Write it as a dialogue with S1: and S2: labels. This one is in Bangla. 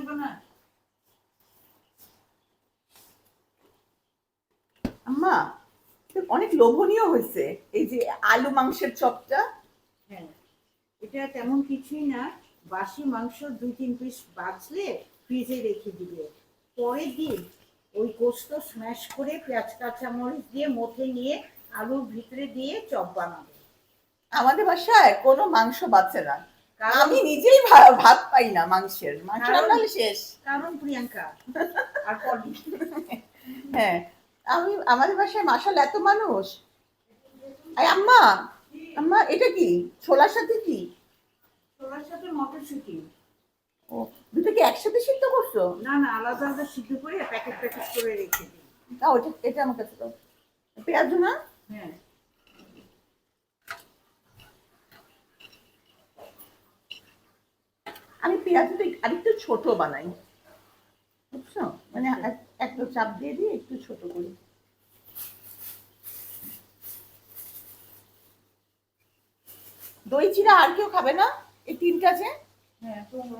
S1: দেবো না।
S2: আম্মা অনেক লোভনীয় হয়েছে এই যে আলু মাংসের চপটা।
S1: হ্যাঁ, এটা তেমন কিছুই না, বাসি মাংস 2-3 পিস বাছলে ফ্রিজে রেখে দিবে, পরের দিন ওই গোস্ত স্ম্যাশ করে পেঁয়াজ কাঁচামরিচ দিয়ে মথে নিয়ে আলুর ভিতরে দিয়ে চপ বানাবে।
S2: আমাদের বাসায় কোনো মাংস বাঁচে না,
S1: কারণ
S2: আমি নিজেই ভাত পাই না মাংসের, মাংস রান্না হলে শেষ।
S1: কারণ প্রিয়াঙ্কা আর পলি।
S2: হ্যাঁ, আমাদের বাসায় মাশাআল্লাহ এত মানুষ। আম্মা, আম্মা এটা কি ছোলার সাথে কি?
S1: ছোলার সাথে মটরশুঁটি।
S2: ও, দুটো কি একসাথে সিদ্ধ করছো?
S1: না না, আলাদা আলাদা সিদ্ধ করে প্যাকেট প্যাকেট করে রেখে দিই।
S2: তাও এটা আমার কাছে দাও। পেঁয়াজ না?
S1: হ্যাঁ,
S2: আমি পেঁয়াজটা আরেকটু ছোট বানাই, বুঝছো? মানে একটু চাপ দিয়ে দিয়ে একটু ছোট করি। দই চিড়া আর কেউ খাবে না এই তিনটা যে?
S1: হ্যাঁ, তোমরা